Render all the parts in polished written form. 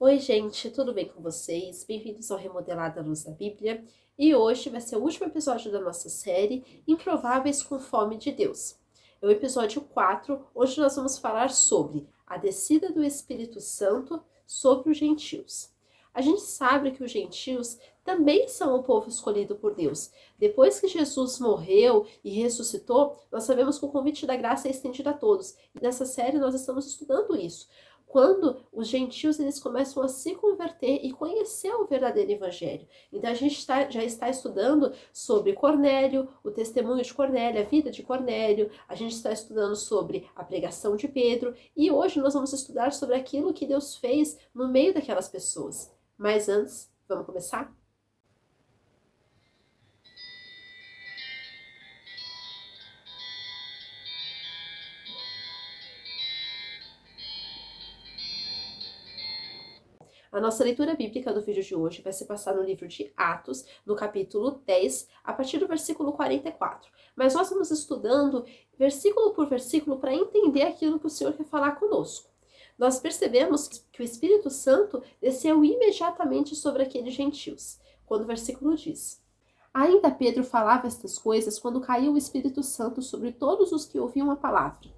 Oi, gente, tudo bem com vocês? Bem-vindos ao Remodelado à Luz da Bíblia. E hoje vai ser o último episódio da nossa série Improváveis com Fome de Deus. É o episódio 4, onde nós vamos falar sobre a descida do Espírito Santo sobre os gentios. A gente sabe que os gentios também são o povo escolhido por Deus. Depois que Jesus morreu e ressuscitou, nós sabemos que o convite da graça é estendido a todos. E nessa série nós estamos estudando isso. Quando os gentios eles começam a se converter e conhecer o verdadeiro evangelho. Então a gente já está estudando sobre Cornélio, o testemunho de Cornélio, a vida de Cornélio, a gente está estudando sobre a pregação de Pedro e hoje nós vamos estudar sobre aquilo que Deus fez no meio daquelas pessoas. Mas antes, vamos começar? A nossa leitura bíblica do vídeo de hoje vai se passar no livro de Atos, no capítulo 10, a partir do versículo 44. Mas nós vamos estudando versículo por versículo para entender aquilo que o Senhor quer falar conosco. Nós percebemos que o Espírito Santo desceu imediatamente sobre aqueles gentios, quando o versículo diz: Ainda Pedro falava estas coisas quando caiu o Espírito Santo sobre todos os que ouviam a palavra.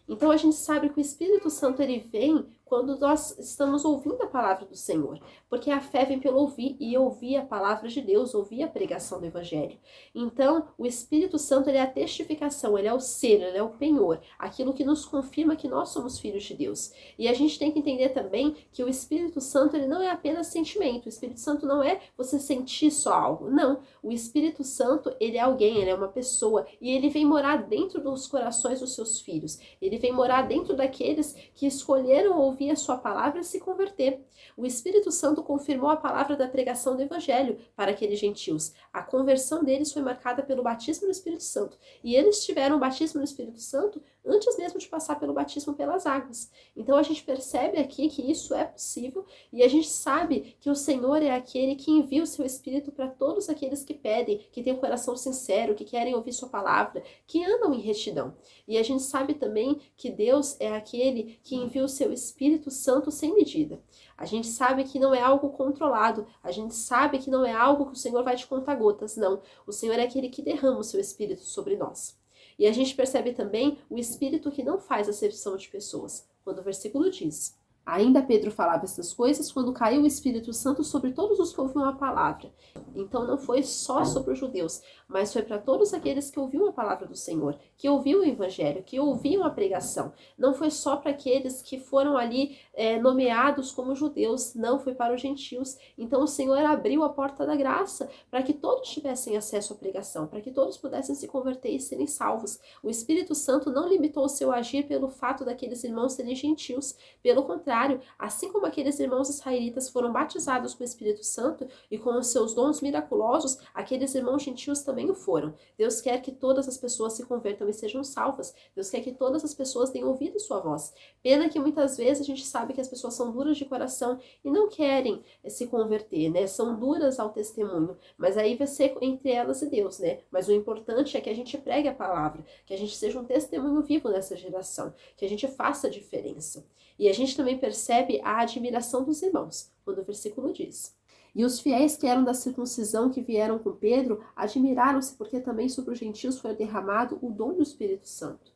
Então a gente sabe que o Espírito Santo ele vem quando nós estamos ouvindo a palavra do Senhor, porque a fé vem pelo ouvir e ouvir a palavra de Deus, ouvir a pregação do Evangelho. Então o Espírito Santo ele é a testificação, ele é o selo, ele é o penhor, aquilo que nos confirma que nós somos filhos de Deus. E a gente tem que entender também que o Espírito Santo ele não é apenas sentimento, o Espírito Santo não é você sentir só algo, não. O Espírito Santo ele é alguém, ele é uma pessoa e ele vem morar dentro dos corações dos seus filhos. Ele vem morar dentro daqueles que escolheram ouvir a sua palavra e se converter. O Espírito Santo confirmou a palavra da pregação do Evangelho para aqueles gentios. A conversão deles foi marcada pelo batismo no Espírito Santo. E eles tiveram o batismo no Espírito Santo antes mesmo de passar pelo batismo pelas águas. Então a gente percebe aqui que isso é possível e a gente sabe que o Senhor é aquele que envia o seu Espírito para todos aqueles que pedem, que têm um coração sincero, que querem ouvir sua palavra, que andam em retidão. E a gente sabe também que Deus é aquele que envia o seu Espírito Santo sem medida. A gente sabe que não é algo controlado, a gente sabe que não é algo que o Senhor vai te contar gotas, não. O Senhor é aquele que derrama o seu Espírito sobre nós. E a gente percebe também o Espírito que não faz acepção de pessoas, quando o versículo diz: Ainda Pedro falava essas coisas quando caiu o Espírito Santo sobre todos os que ouviam a palavra. Então não foi só sobre os judeus, mas foi para todos aqueles que ouviam a palavra do Senhor, que ouviam o Evangelho, que ouviam a pregação. Não foi só para aqueles que foram ali nomeados como judeus, não, foi para os gentios. Então o Senhor abriu a porta da graça para que todos tivessem acesso à pregação, para que todos pudessem se converter e serem salvos. O Espírito Santo não limitou o seu agir pelo fato daqueles irmãos serem gentios, pelo contrário, assim como aqueles irmãos israelitas foram batizados com o Espírito Santo e com os seus dons miraculosos, aqueles irmãos gentios também o foram. Deus quer que todas as pessoas se convertam e sejam salvas. Deus quer que todas as pessoas tenham ouvido sua voz. Pena que muitas vezes a gente sabe que as pessoas são duras de coração e não querem se converter, né? São duras ao testemunho, mas aí vai ser entre elas e Deus, né? Mas o importante é que a gente pregue a palavra, que a gente seja um testemunho vivo nessa geração, que a gente faça a diferença. E a gente também percebe a admiração dos irmãos, quando o versículo diz: E os fiéis que eram da circuncisão que vieram com Pedro admiraram-se porque também sobre os gentios foi derramado o dom do Espírito Santo.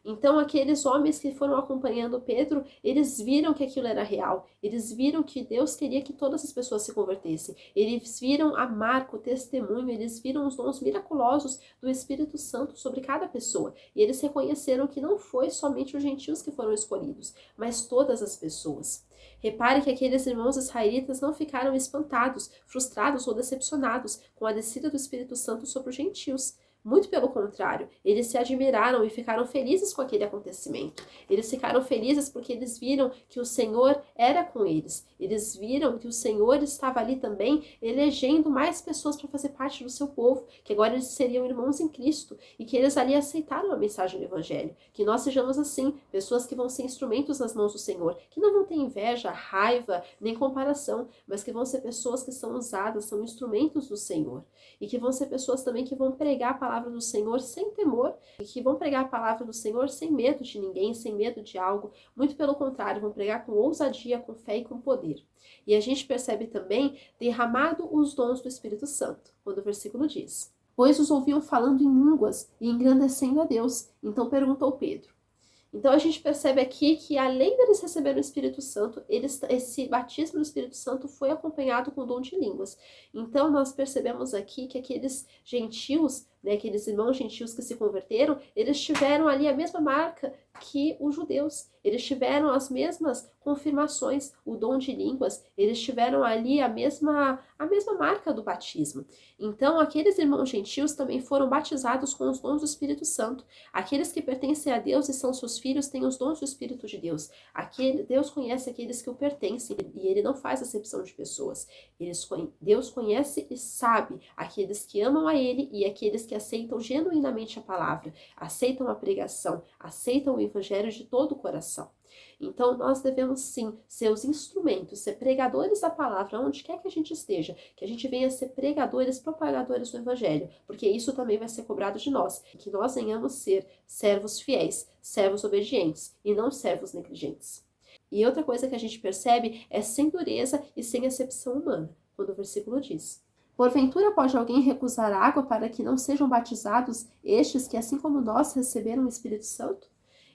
Então aqueles homens que foram acompanhando Pedro, eles viram que aquilo era real, eles viram que Deus queria que todas as pessoas se convertessem, eles viram a marca, o testemunho, eles viram os dons miraculosos do Espírito Santo sobre cada pessoa, e eles reconheceram que não foi somente os gentios que foram escolhidos, mas todas as pessoas. Repare que aqueles irmãos israelitas não ficaram espantados, frustrados ou decepcionados com a descida do Espírito Santo sobre os gentios. Muito pelo contrário, eles se admiraram e ficaram felizes com aquele acontecimento. Eles ficaram felizes porque eles viram que o Senhor era com eles. Eles viram que o Senhor estava ali também elegendo mais pessoas para fazer parte do seu povo, que agora eles seriam irmãos em Cristo e que eles ali aceitaram a mensagem do Evangelho. Que nós sejamos assim, pessoas que vão ser instrumentos nas mãos do Senhor, que não vão ter inveja, raiva, nem comparação, mas que vão ser pessoas que são usadas, são instrumentos do Senhor. E que vão ser pessoas também que vão pregar a palavra palavra do Senhor sem temor, e que vão pregar a palavra do Senhor sem medo de ninguém, sem medo de algo, muito pelo contrário, vão pregar com ousadia, com fé e com poder. E a gente percebe também derramado os dons do Espírito Santo, quando o versículo diz: pois os ouviam falando em línguas e engrandecendo a Deus. Então perguntou Pedro. Então a gente percebe aqui que além deles receberem o Espírito Santo, esse batismo do Espírito Santo foi acompanhado com o dom de línguas. Então nós percebemos aqui que aqueles gentios, né, aqueles irmãos gentios que se converteram, eles tiveram ali a mesma marca que os judeus. Eles tiveram as mesmas confirmações, o dom de línguas, eles tiveram ali a mesma marca do batismo. Então, aqueles irmãos gentios também foram batizados com os dons do Espírito Santo. Aqueles que pertencem a Deus e são seus filhos têm os dons do Espírito de Deus. Deus conhece aqueles que o pertencem e ele não faz acepção de pessoas. Deus conhece e sabe aqueles que amam a ele e aqueles que aceitam genuinamente a palavra, aceitam a pregação, aceitam o evangelho de todo o coração. Então nós devemos sim ser os instrumentos, ser pregadores da palavra onde quer que a gente esteja, que a gente venha ser pregadores, propagadores do evangelho, porque isso também vai ser cobrado de nós, que nós venhamos ser servos fiéis, servos obedientes e não servos negligentes. E outra coisa que a gente percebe é sem dureza e sem acepção humana, quando o versículo diz: porventura pode alguém recusar água para que não sejam batizados estes que, assim como nós, receberam o Espírito Santo?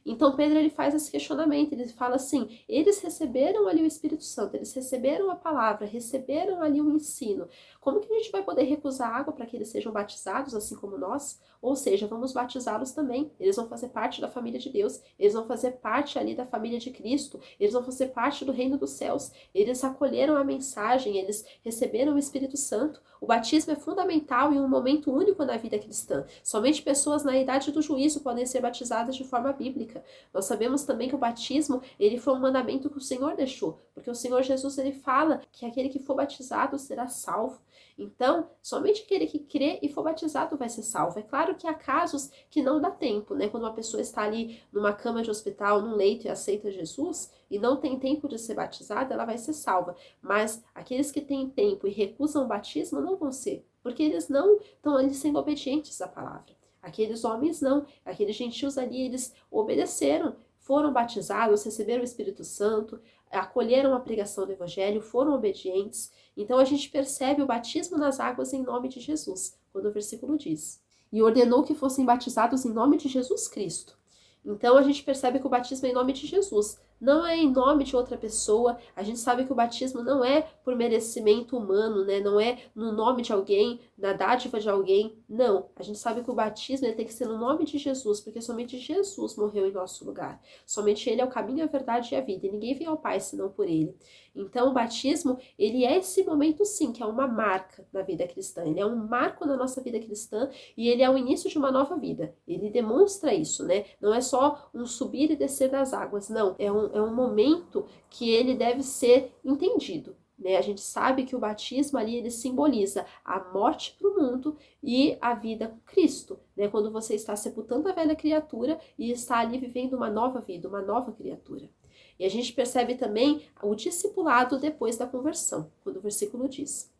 Então Pedro ele faz esse questionamento, ele fala assim, eles receberam ali o Espírito Santo, eles receberam a palavra, receberam ali o ensino. Como que a gente vai poder recusar água para que eles sejam batizados assim como nós? Ou seja, vamos batizá-los também, eles vão fazer parte da família de Deus, eles vão fazer parte ali da família de Cristo, eles vão fazer parte do reino dos céus, eles acolheram a mensagem, eles receberam o Espírito Santo. O batismo é fundamental e um momento único na vida cristã. Somente pessoas na idade do juízo podem ser batizadas de forma bíblica. Nós sabemos também que o batismo, ele foi um mandamento que o Senhor deixou, porque o Senhor Jesus, ele fala que aquele que for batizado será salvo. Então, somente aquele que crê e for batizado vai ser salvo. É claro que há casos que não dá tempo, né? Quando uma pessoa está ali numa cama de hospital, num leito e aceita Jesus e não tem tempo de ser batizada, ela vai ser salva. Mas aqueles que têm tempo e recusam o batismo não vão ser, porque eles não estão ali sendo obedientes à palavra. Aqueles homens não, aqueles gentios ali, eles obedeceram, foram batizados, receberam o Espírito Santo, acolheram a pregação do Evangelho, foram obedientes. Então a gente percebe o batismo nas águas em nome de Jesus, quando o versículo diz: e ordenou que fossem batizados em nome de Jesus Cristo. Então a gente percebe que o batismo é em nome de Jesus, não é em nome de outra pessoa. A gente sabe que o batismo não é por merecimento humano, né? Não é no nome de alguém, na dádiva de alguém, não. A gente sabe que o batismo tem que ser no nome de Jesus, porque somente Jesus morreu em nosso lugar. Somente ele é o caminho, a verdade e a vida, e ninguém vem ao Pai senão por ele. Então o batismo, ele é esse momento sim, que é uma marca na vida cristã, ele é um marco na nossa vida cristã e ele é o início de uma nova vida. Ele demonstra isso, né? Não é só um subir e descer das águas, não. É um momento que ele deve ser entendido. Né? A gente sabe que o batismo ali ele simboliza a morte para o mundo e a vida com Cristo. Né? Quando você está sepultando a velha criatura e está ali vivendo uma nova vida, uma nova criatura. E a gente percebe também o discipulado depois da conversão, quando o versículo diz: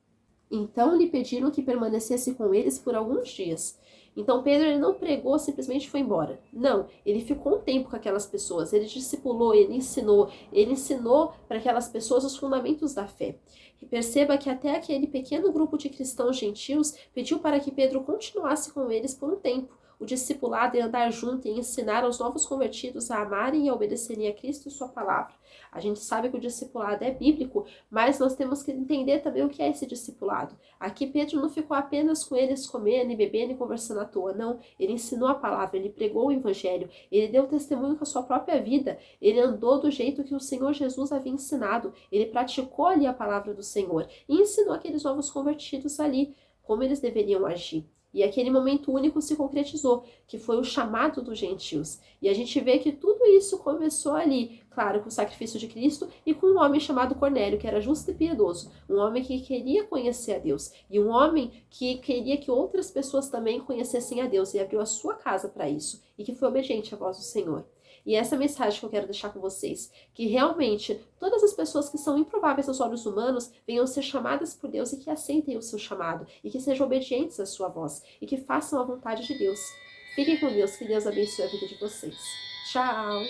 então lhe pediram que permanecesse com eles por alguns dias. Então Pedro ele não pregou, simplesmente foi embora. Não, ele ficou um tempo com aquelas pessoas, ele discipulou, ele ensinou para aquelas pessoas os fundamentos da fé. E perceba que até aquele pequeno grupo de cristãos gentios pediu para que Pedro continuasse com eles por um tempo. O discipulado é andar junto e ensinar aos novos convertidos a amarem e a obedecerem a Cristo e sua palavra. A gente sabe que o discipulado é bíblico, mas nós temos que entender também o que é esse discipulado. Aqui Pedro não ficou apenas com eles comendo e bebendo e conversando à toa, não. Ele ensinou a palavra, ele pregou o evangelho, ele deu testemunho com a sua própria vida, ele andou do jeito que o Senhor Jesus havia ensinado, ele praticou ali a palavra do Senhor e ensinou aqueles novos convertidos ali como eles deveriam agir. E aquele momento único se concretizou, que foi o chamado dos gentios. E a gente vê que tudo isso começou ali, claro, com o sacrifício de Cristo e com um homem chamado Cornélio, que era justo e piedoso, um homem que queria conhecer a Deus, e um homem que queria que outras pessoas também conhecessem a Deus, e abriu a sua casa para isso, e que foi obediente à voz do Senhor. E essa é a mensagem que eu quero deixar com vocês, que realmente todas as pessoas que são improváveis aos olhos humanos venham ser chamadas por Deus e que aceitem o seu chamado, e que sejam obedientes à sua voz, e que façam a vontade de Deus. Fiquem com Deus, que Deus abençoe a vida de vocês. Tchau!